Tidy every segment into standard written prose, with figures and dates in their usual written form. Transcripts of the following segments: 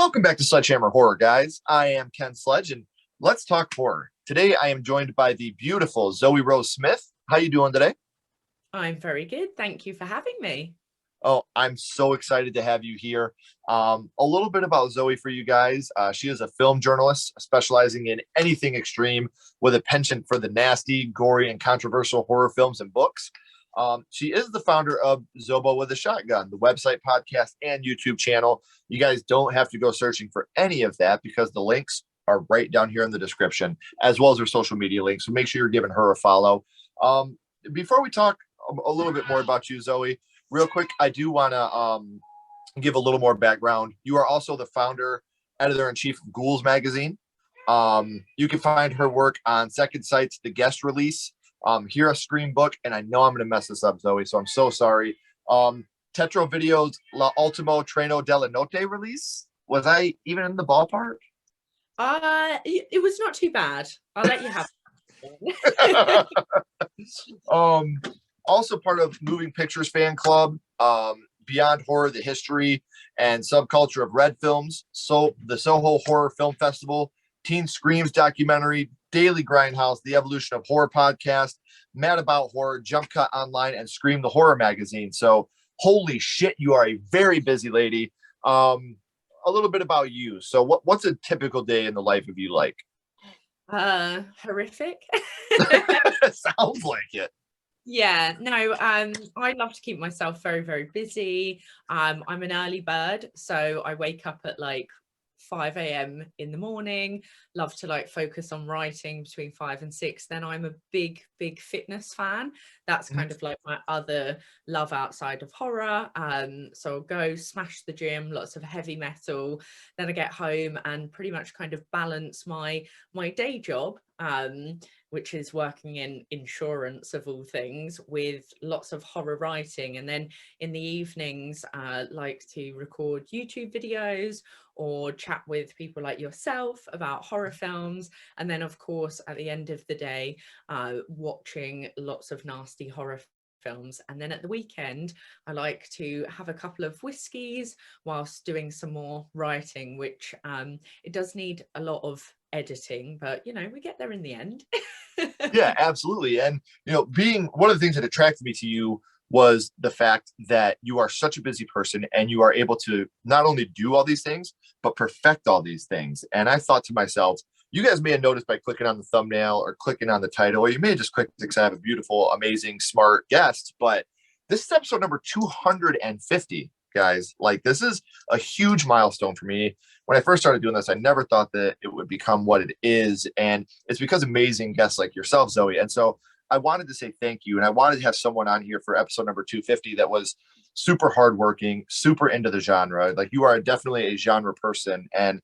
Welcome back to SledgeHammer Horror, guys. I am Ken Sledge, and let's talk horror. Today, I am joined by the beautiful Zoe Rose Smith. How you doing today? I'm very good. Thank you for having me. Oh, I'm so excited to have you here. A little bit about Zoe for you guys. She is a film journalist specializing in anything extreme with a penchant for the nasty, gory, and controversial horror films and books. She is the founder of Zobo with a Shotgun, the website, podcast, and YouTube channel. You guys don't have to go searching for any of that because the links are right down here in the description, as well as her social media links. So make sure you're giving her a follow. Before we talk a little bit more about you, Zoe, real quick, I do want to give a little more background. You are also the founder, editor-in-chief of Ghouls Magazine. You can find her work on Second Sight's The Guest Release, Hear a Scream Book, and I know I'm going to mess this up, Zoe, so I'm so sorry. Tetro Video's La Ultimo Treno della Notte release. Was I even in the ballpark? It was not too bad. I'll let you have it. Also part of Moving Pictures Fan Club, Beyond Horror, the history and subculture of red films, so the Soho Horror Film Festival, Teen Screams documentary, Daily Grindhouse, the Evolution of Horror podcast, Mad About Horror, Jump Cut Online, and Scream the Horror magazine. So holy shit, you are a very busy lady. A little bit about you. So what's a typical day in the life of you like? Horrific. Sounds like it. Yeah, no, I love to keep myself very, very busy. I'm an early bird, so I wake up at like 5 a.m. in the morning, love to like focus on writing between 5 and 6. Then I'm a big fitness fan. That's kind of like my other love outside of horror. So I'll go smash the gym, lots of heavy metal. Then I get home and pretty much kind of balance my day job, which is working in insurance of all things, with lots of horror writing. And then in the evenings, like to record YouTube videos or chat with people like yourself about horror films. And then, of course, at the end of the day, watching lots of nasty horror films. And then at the weekend, I like to have a couple of whiskies whilst doing some more writing, which it does need a lot of editing, but you know, we get there in the end. Yeah, absolutely. And being one of the things that attracted me to you was the fact that you are such a busy person and you are able to not only do all these things but perfect all these things. And I thought to myself, you guys may have noticed by clicking on the thumbnail or clicking on the title, or you may have just clicked because I have a beautiful, amazing, smart guest, but this is episode number 250, guys. Like, this is a huge milestone for me. When I first started doing this, I never thought that it would become what it is. And it's because amazing guests like yourself, Zoe. And so I wanted to say thank you. And I wanted to have someone on here for episode number 250 that was super hardworking, super into the genre. Like, you are definitely a genre person. And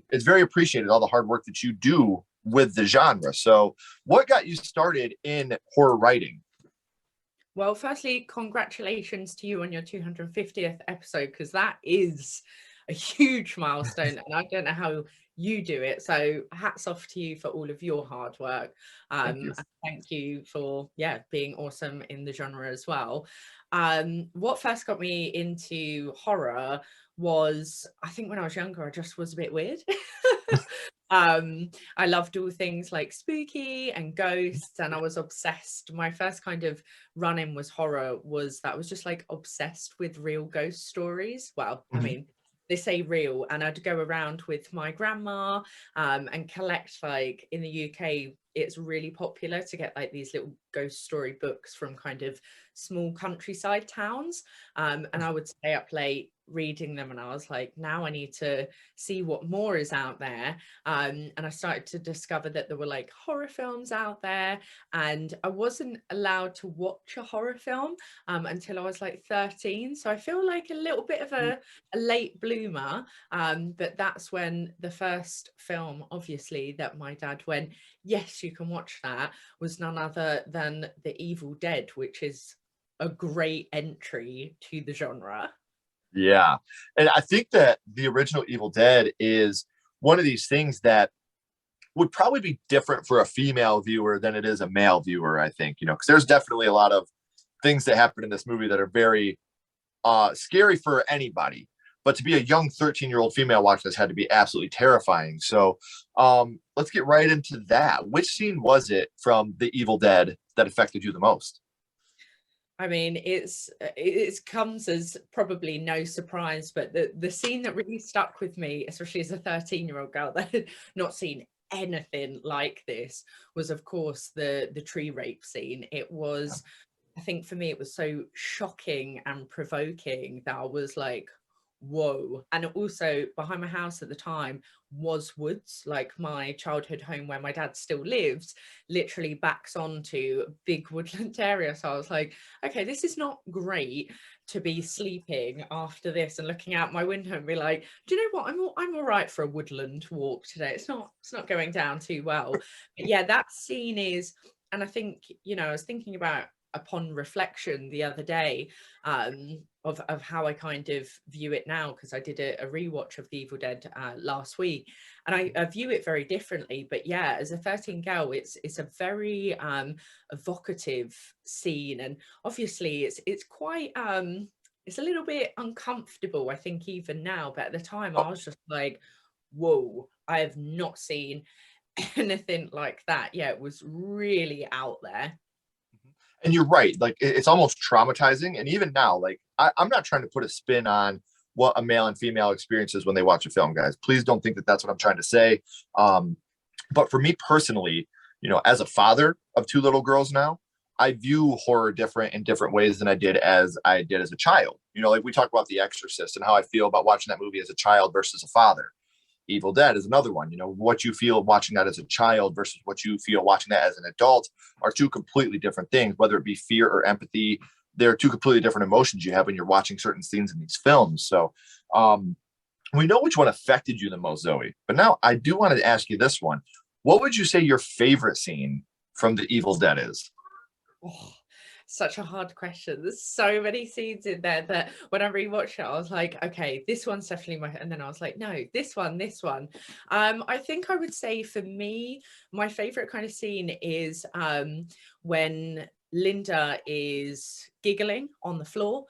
it's very appreciated, all the hard work that you do with the genre. So what got you started in horror writing? Well, firstly, congratulations to you on your 250th episode, because that is a huge milestone, and I don't know how you do it. So hats off to you for all of your hard work. Thank you. And thank you for being awesome in the genre as well. What first got me into horror was, I think when I was younger, I just was a bit weird. I loved all things like spooky and ghosts, and I was obsessed. My first kind of run-in was horror, was that I was just like obsessed with real ghost stories. Well, I mean, they say real, and I'd go around with my grandma and collect, like, in the UK it's really popular to get like these little ghost story books from kind of small countryside towns, and I would stay up late reading them, and I was like, now I need to see what more is out there. And I started to discover that there were like horror films out there, and I wasn't allowed to watch a horror film until I was like 13, so I feel like a little bit of a late bloomer. But that's when the first film, obviously, that my dad went, yes, you can watch that, was none other than The Evil Dead, which is a great entry to the genre. Yeah. And I think that the original Evil Dead is one of these things that would probably be different for a female viewer than it is a male viewer, I think, because there's definitely a lot of things that happen in this movie that are very scary for anybody. but to be a young 13-year-old female watching this had to be absolutely terrifying. So let's get right into that. Which scene was it from The Evil Dead that affected you the most? I mean, it comes as probably no surprise, but the scene that really stuck with me, especially as a 13-year-old girl that had not seen anything like this, was of course the tree rape scene. It was, I think for me, it was so shocking and provoking that I was like, whoa. And also behind my house at the time was woods, like my childhood home where my dad still lives, literally backs onto a big woodland area. So I was like, okay, this is not great to be sleeping after this and looking out my window and be like, do you know what? I'm all right for a woodland walk today. It's not going down too well. But yeah, that scene is, and I think, I was thinking about upon reflection the other day, of how I kind of view it now, because I did a rewatch of The Evil Dead last week, and I view it very differently. But yeah, as a 13 girl, it's a very evocative scene, and obviously it's quite it's a little bit uncomfortable, I think, even now. But at the time, I was just like, whoa, I have not seen anything like that. Yeah, it was really out there. And you're right, like it's almost traumatizing. And even now, like I'm not trying to put a spin on what a male and female experiences when they watch a film, guys. Please don't think that that's what I'm trying to say. But for me personally, as a father of two little girls now, I view horror different in different ways than I did as a child. Like we talked about The Exorcist and how I feel about watching that movie as a child versus a father. Evil Dead is another one. What you feel watching that as a child versus what you feel watching that as an adult are two completely different things, whether it be fear or empathy. They're two completely different emotions you have when you're watching certain scenes in these films. So we know which one affected you the most, Zoe. But now I do want to ask you this one. What would you say your favorite scene from The Evil Dead is? Oh, such a hard question. There's so many scenes in there that when I rewatched it, I was like, okay, this one's definitely my, and then I was like, no, this one, this one. I think I would say for me, my favorite kind of scene is when Linda is giggling on the floor,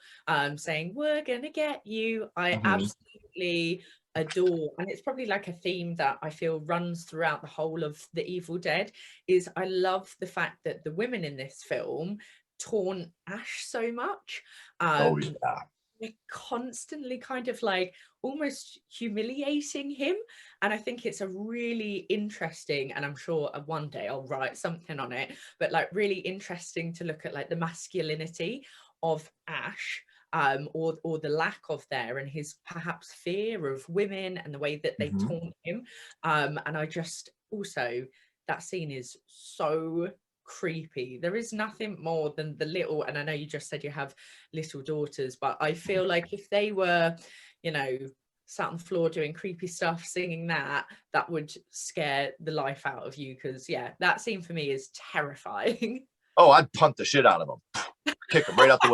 saying, "We're gonna get you." I Mhm. absolutely adore, and it's probably like a theme that I feel runs throughout the whole of The Evil Dead, is I love the fact that the women in this film taunt Ash so much. Oh, Um, yeah. they're constantly kind of like almost humiliating him. And I think it's a really interesting, and I'm sure one day I'll write something on it, but like really interesting to look at like the masculinity of Ash, or the lack of there, and his perhaps fear of women and the way that they Mhm. taunt him. And I just also, that scene is so creepy. There is nothing more than the little, and I know you just said you have little daughters, but I feel like if they were, you know, sat on the floor doing creepy stuff, singing that would scare the life out of you. Because yeah, that scene for me is terrifying. Oh, I'd punt the shit out of them, kick them right out the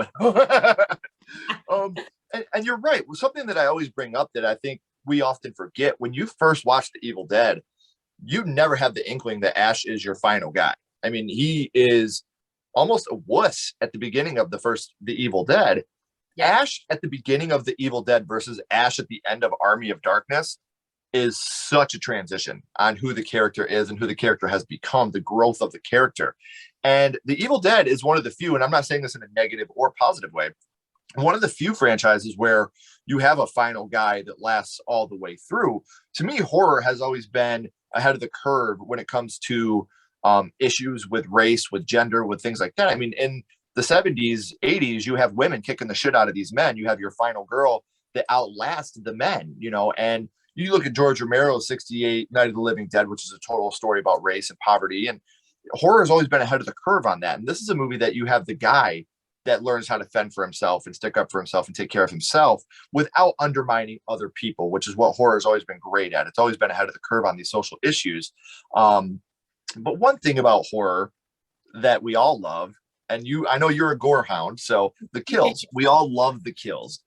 window. And you're right. Something that I always bring up that I think we often forget when you first watch The Evil Dead, you never have the inkling that Ash is your final guy. I mean, he is almost a wuss at the beginning of The Evil Dead. Yeah. Ash at the beginning of The Evil Dead versus Ash at the end of Army of Darkness is such a transition on who the character is and who the character has become, the growth of the character. And The Evil Dead is one of the few, and I'm not saying this in a negative or positive way, one of the few franchises where you have a final guy that lasts all the way through. To me, horror has always been ahead of the curve when it comes to issues with race, with gender, with things like that. I mean, in the 70s, 80s, you have women kicking the shit out of these men. You have your final girl that outlasts the men, and you look at George Romero's 68 Night of the Living Dead, which is a total story about race and poverty. And horror has always been ahead of the curve on that. And this is a movie that you have the guy that learns how to fend for himself and stick up for himself and take care of himself without undermining other people, which is what horror has always been great at. It's always been ahead of the curve on these social issues. But one thing about horror that we all love, and I know you're a gore hound, so the kills, we all love the kills.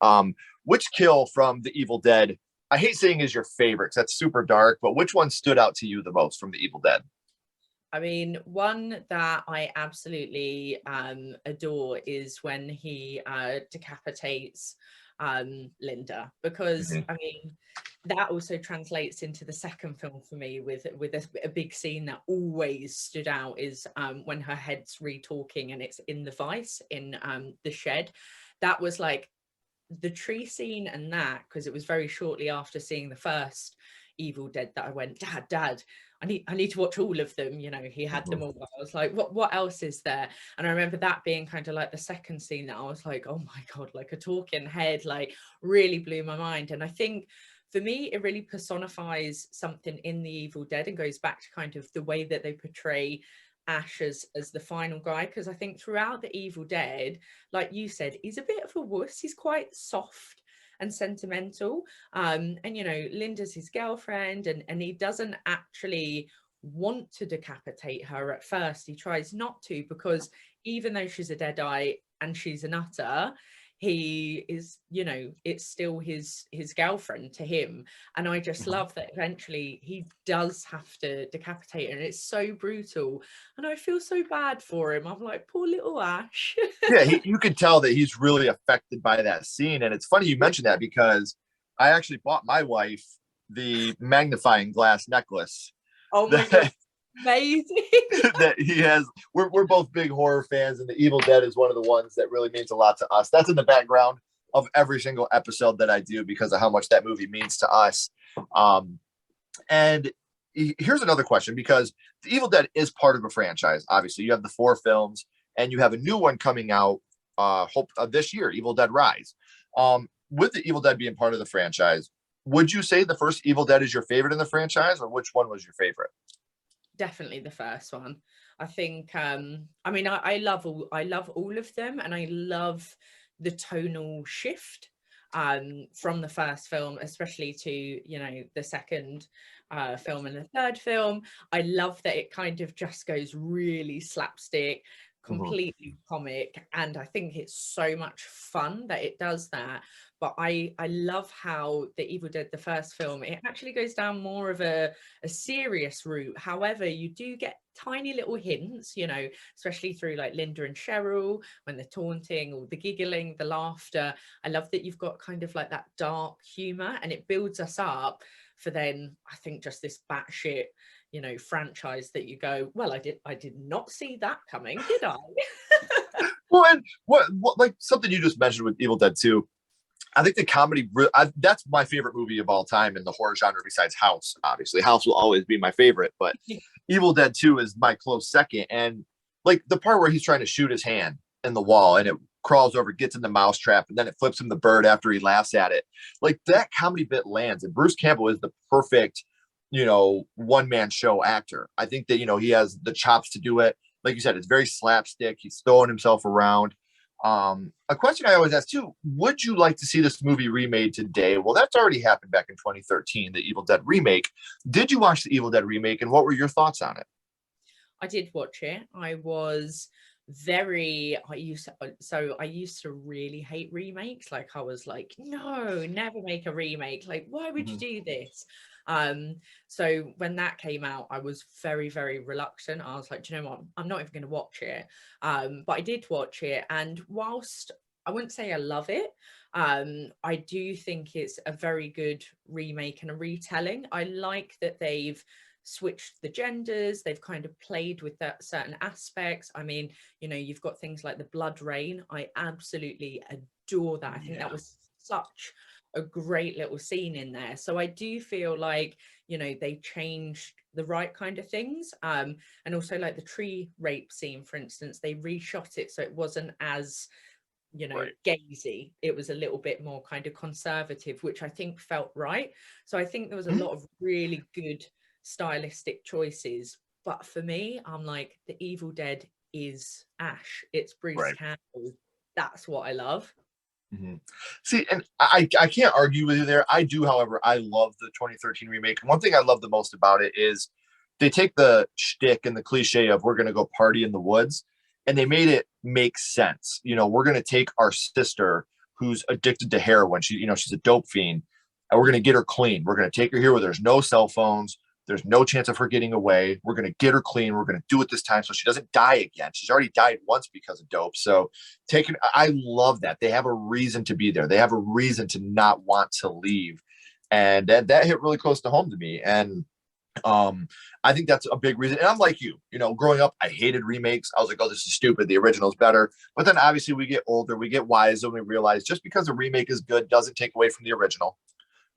Which kill from The Evil Dead, I hate saying is your favorite, 'cause that's super dark, but which one stood out to you the most from The Evil Dead? I mean, one that I absolutely adore is when he decapitates Linda, because Mhm. I mean that also translates into the second film for me with a big scene that always stood out is when her head's re-talking and it's in the vice in the shed. That was like the tree scene, and that because it was very shortly after seeing the first Evil Dead that I went, Dad, I need to watch all of them. You know, he had them Mhm. all. I was like, what else is there? And I remember that being kind of like the second scene that I was like, oh my God, like a talking head, like really blew my mind. And I think for me, it really personifies something in the Evil Dead and goes back to kind of the way that they portray Ash as the final guy. Because I think throughout the Evil Dead, like you said, he's a bit of a wuss. He's quite soft and sentimental. And you know, Linda's his girlfriend, and he doesn't actually want to decapitate her at first. He tries not to, because even though she's a deadite and she's a nutter, he is, you know, it's still his girlfriend to him. And I just Mhm. love that eventually he does have to decapitate her, and it's so brutal, and I feel so bad for him. I'm like, poor little Ash. Yeah, you could tell that he's really affected by that scene. And it's funny you mentioned that because I actually bought my wife the magnifying glass necklace Oh my God, that amazing. that he has. We're both big horror fans, and the Evil Dead is one of the ones that really means a lot to us. That's in the background of every single episode that I do because of how much that movie means to us. Um, and here's another question, because the Evil Dead is part of a franchise. Obviously, you have the 4 films, and you have a new one coming out this year, Evil Dead Rise. With the Evil Dead being part of the franchise, would you say the first Evil Dead is your favorite in the franchise, or which one was your favorite? Definitely the first one. I think I mean I love all of them, and I love the tonal shift from the first film, especially to, you know, the second film and the third film. I love that it kind of just goes really slapstick, Mhm. completely comic, and I think it's so much fun that it does that. But I love how the Evil Dead, the first film, it actually goes down more of a serious route. However, you do get tiny little hints, you know, especially through like Linda and Cheryl when they're taunting, or the giggling, the laughter. I love that you've got kind of like that dark humor, and it builds us up for then, I think, just this batshit, you know, franchise that you go, well, I did not see that coming, did I? Well, and what like something you just mentioned with Evil Dead 2, I think the comedy, that's my favorite movie of all time in the horror genre besides House. Obviously, House will always be my favorite, but Evil Dead 2 is my close second. And like the part where he's trying to shoot his hand in the wall and it crawls over, gets in the mousetrap, and then it flips him the bird after he laughs at it. Like that comedy bit lands. And Bruce Campbell is the perfect, one man show actor. I think that, he has the chops to do it. Like you said, it's very slapstick. He's throwing himself around. A question I always ask too: would you like to see this movie remade today? Well, that's already happened back in 2013, the Evil Dead remake. Did you watch the Evil Dead remake, and what were your thoughts on it? I did watch it. I used to really hate remakes. Like I was like, no, never make a remake. Like, why would you Mhm. do this? Um, so when that came out, I was very, very reluctant. I was like, do you know what? I'm not even going to watch it. But I did watch it, and whilst I wouldn't say I love it, I do think it's a very good remake and a retelling. I like that they've switched the genders, they've kind of played with that certain aspects. I mean, you know, you've got things like the blood rain. I absolutely adore that. I think that Yeah. was such a great little scene in there. So I do feel like, you know, they changed the right kind of things. And also like the tree rape scene, for instance, they reshot it so it wasn't as, you know, Right. gazy. It was a little bit more kind of conservative, which I think felt right. So I think there was a Mhm. lot of really good stylistic choices. But for me, I'm like, the Evil Dead is Ash. It's Bruce Right. Campbell. That's what I love. Mhm. See, and I can't argue with you there. I do, however, I love the 2013 remake. And one thing I love the most about it is they take the shtick and the cliche of we're going to go party in the woods, and they made it make sense. We're going to take our sister who's addicted to heroin. She's a dope fiend, and we're going to get her clean. We're going to take her here where there's no cell phones, There's no chance of her getting away. We're going to get her clean. We're going to do it this time so she doesn't die again. She's already died once because of dope. So I love that. They have a reason to be there. They have a reason to not want to leave. And that hit really close to home to me. And I think that's a big reason. And I'm like you, growing up, I hated remakes. I was like, oh, this is stupid. The original's better. But then obviously we get older, we get wise, and we realize just because a remake is good doesn't take away from the original.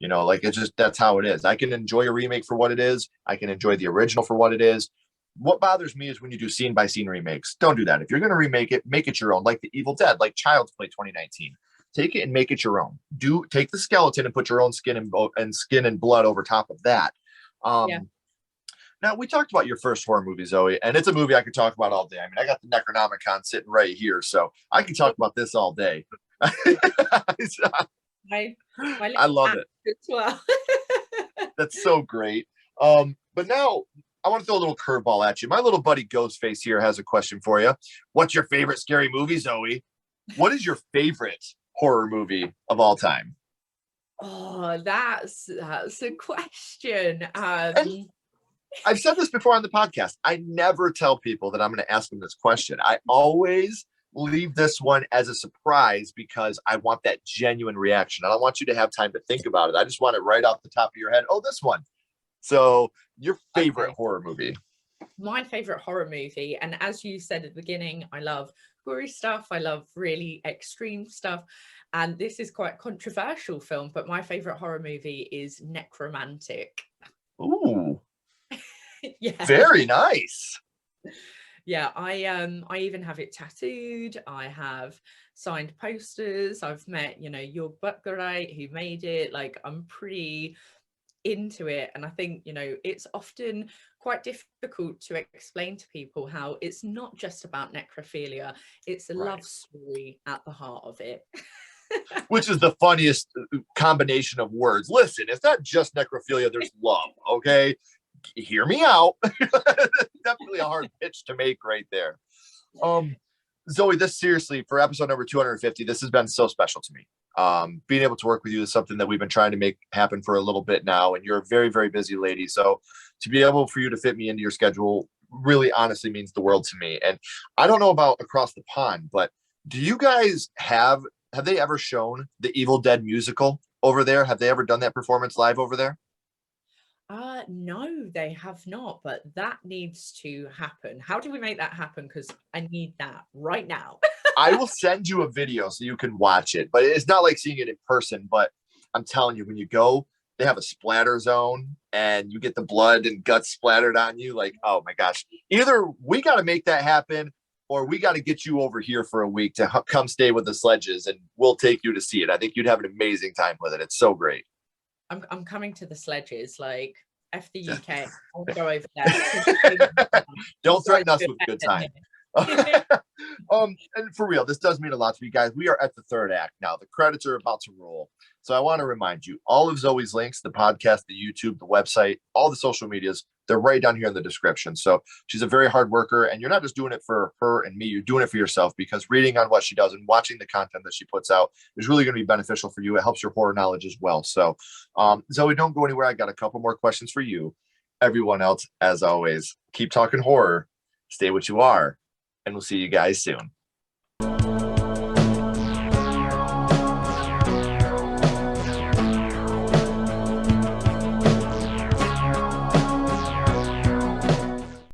Like it's just, that's how it is. I can enjoy a remake for what it is. I can enjoy the original for what it is. What bothers me is when you do scene by scene remakes. Don't do that. If you're going to remake it, make it your own, like the Evil Dead, like Child's Play 2019. Take it and make it your own. Take the skeleton and put your own skin and blood over top of that. Yeah. Now, we talked about your first horror movie, Zoe, and it's a movie I could talk about all day. I mean, I got the Necronomicon sitting right here, so I can talk about this all day. I love it as well. That's so great. But now I want to throw a little curveball at you. My little buddy Ghostface here has a question for you. What's your favorite scary movie, Zoe? What is your favorite horror movie of all time? Oh, that's a question. And I've said this before on the podcast. I never tell people that I'm going to ask them this question. I always leave this one as a surprise because I want that genuine reaction. I don't want you to have time to think about it. I just want it right off the top of your head. Oh, this one. So your favorite horror movie? My favorite horror movie, and as you said at the beginning, I love gory stuff. I love really extreme stuff. And this is quite a controversial film, but my favorite horror movie is Necromantic. Ooh. Yeah. Very nice. Yeah, I even have it tattooed. I have signed posters. I've met, Jörg Buttgereit, who made it. Like, I'm pretty into it. And I think, it's often quite difficult to explain to people how it's not just about necrophilia. It's a love story at the heart of it. Which is the funniest combination of words. Listen, it's not just necrophilia, there's love, okay? Hear me out. Definitely a hard pitch to make right there. Zoe, this seriously, for episode number 250, this has been so special to me. Being able to work with you is something that we've been trying to make happen for a little bit now, and you're a very, very busy lady. So to be able for you to fit me into your schedule really honestly means the world to me. And I don't know about across the pond, but do you guys have they ever shown the Evil Dead musical over there? Have they ever done that performance live over there? No, they have not, but that needs to happen. How do we make that happen? Because I need that right now. I will send you a video so you can watch it, but it's not like seeing it in person. But I'm telling you, when you go, they have a splatter zone and you get the blood and guts splattered on you. Like, oh my gosh, either we got to make that happen or we got to get you over here for a week to come stay with the Sledges and we'll take you to see it. I think you'd have an amazing time with it. It's so great. I'm coming to the Sledges, like F the UK. I'll go over there. Don't threaten us with a good time. And for real, this does mean a lot to you guys. We are at the third act now. The credits are about to roll. So I want to remind you, all of Zoe's links, the podcast, the YouTube, the website, all the social medias, they're right down here in the description. So she's a very hard worker, and you're not just doing it for her and me, you're doing it for yourself, because reading on what she does and watching the content that she puts out is really going to be beneficial for you. It helps your horror knowledge as well. So Zoe, don't go anywhere. I got a couple more questions for you. Everyone else, as always, keep talking horror, stay what you are, and we'll see you guys soon.